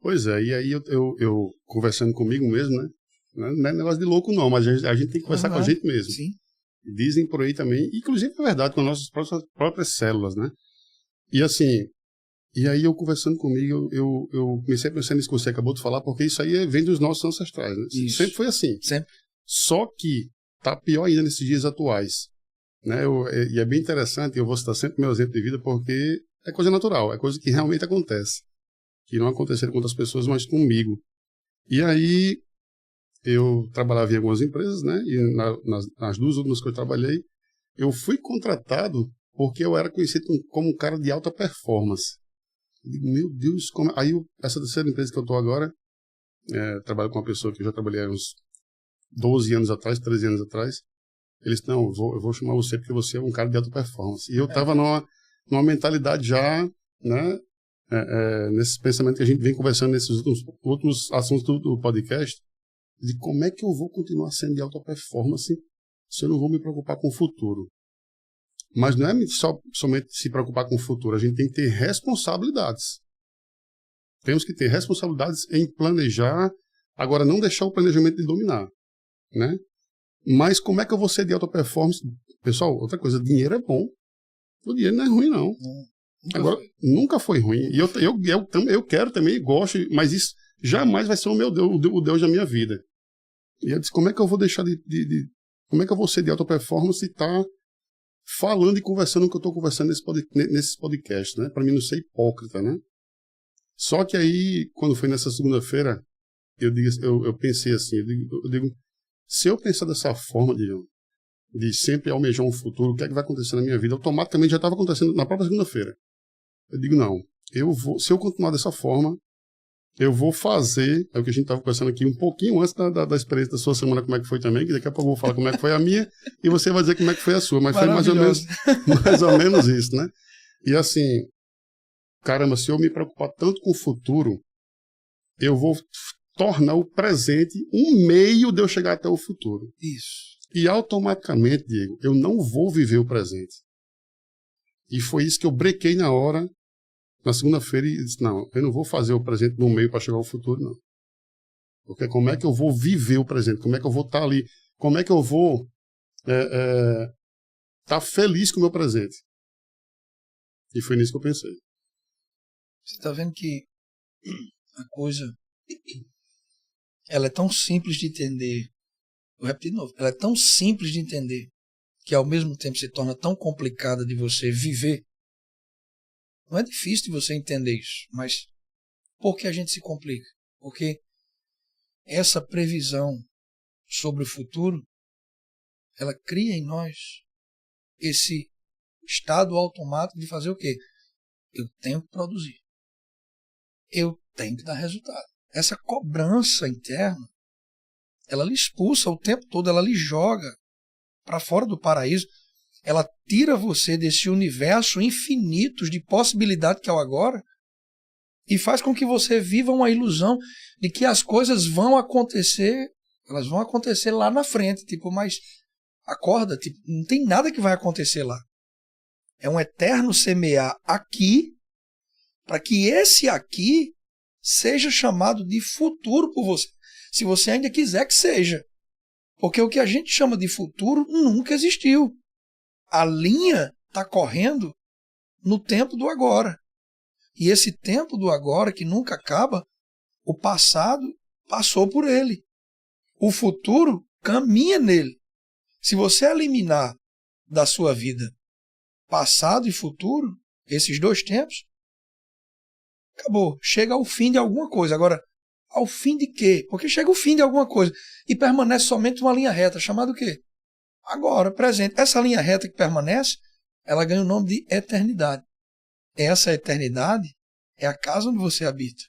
Pois é, e aí eu conversando comigo mesmo, né? Não é negócio de louco não, mas a gente tem que conversar com a gente mesmo. Sim. Dizem por aí também, inclusive é verdade, com as nossas próprias células, né? E assim, e aí eu conversando comigo, eu comecei a pensar nisso que você acabou de falar, porque isso aí vem dos nossos ancestrais, né? Isso. Sempre foi assim. Sempre. Só que tá pior ainda nesses dias atuais, né? E é bem interessante, eu vou citar sempre meu exemplo de vida, porque é coisa natural, é coisa que realmente acontece. Que não aconteceram com outras pessoas, mas comigo. E aí, eu trabalhava em algumas empresas, né? E nas duas últimas que eu trabalhei, eu fui contratado porque eu era conhecido como um cara de alta performance. Eu digo, meu Deus, como... Aí essa terceira empresa que eu estou agora, trabalho com uma pessoa que eu já trabalhei há uns 12 anos atrás, 13 anos atrás. Eles não, eu vou chamar você porque você é um cara de alta performance. E eu estava numa mentalidade já, né? Nesse pensamento que a gente vem conversando nesses últimos assuntos do podcast, de como é que eu vou continuar sendo de alta performance se eu não vou me preocupar com o futuro. Mas não é somente se preocupar com o futuro, a gente tem que ter responsabilidades. Temos que ter responsabilidades em planejar, agora não deixar o planejamento de dominar, né? Mas como é que eu vou ser de alta performance? Pessoal, outra coisa, dinheiro é bom. O dinheiro não é ruim, não. Agora, nunca foi ruim. E eu quero também, gosto, mas isso jamais vai ser o meu Deus, o Deus da minha vida. E eu disse, como é que eu vou deixar como é que eu vou ser de alta performance e estar falando e conversando o que eu estou conversando nesses podcasts, né? Para mim não ser hipócrita, né? Só que aí, quando foi nessa segunda-feira, eu pensei assim, eu digo, se eu pensar dessa forma, de sempre almejar um futuro, o que é que vai acontecer na minha vida? Automaticamente já estava acontecendo na própria segunda-feira. Eu digo, não, se eu continuar dessa forma, eu vou fazer, é o que a gente estava conversando aqui um pouquinho antes da experiência da sua semana, como é que foi também, que daqui a pouco eu vou falar como é que foi a minha, e você vai dizer como é que foi a sua, mas foi mais ou menos isso, né? E assim, caramba, se eu me preocupar tanto com o futuro, eu vou tornar o presente um meio de eu chegar até o futuro. Isso. E automaticamente, Diego, eu não vou viver o presente. E foi isso que eu brequei na hora, na segunda-feira, e disse, não, eu não vou fazer o presente no meio para chegar ao futuro, não. Porque como é que eu vou viver o presente? Como é que eu vou estar ali? Como é que eu vou estar feliz com o meu presente? E foi nisso que eu pensei. Você está vendo que a coisa, ela é tão simples de entender. Vou repetir de novo. Ela é tão simples de entender que ao mesmo tempo se torna tão complicada de você viver. Não é difícil de você entender isso, mas por que a gente se complica? Porque essa previsão sobre o futuro, ela cria em nós esse estado automático de fazer o quê? Eu tenho que produzir. Eu tenho que dar resultado. Essa cobrança interna, ela lhe expulsa o tempo todo, ela lhe joga para fora do paraíso, ela tira você desse universo infinito de possibilidade que é o agora e faz com que você viva uma ilusão de que as coisas vão acontecer, elas vão acontecer lá na frente, tipo, mas acorda, tipo, não tem nada que vai acontecer lá. É um eterno semear aqui para que esse aqui seja chamado de futuro por você, se você ainda quiser que seja. Porque o que a gente chama de futuro nunca existiu. A linha está correndo no tempo do agora. E esse tempo do agora, que nunca acaba, o passado passou por ele. O futuro caminha nele. Se você eliminar da sua vida passado e futuro, esses dois tempos, acabou. Chega ao fim de alguma coisa. Agora, ao fim de quê? Porque chega o fim de alguma coisa e permanece somente uma linha reta, chamada o quê? Agora, presente. Essa linha reta que permanece, ela ganha o nome de eternidade. Essa eternidade é a casa onde você habita.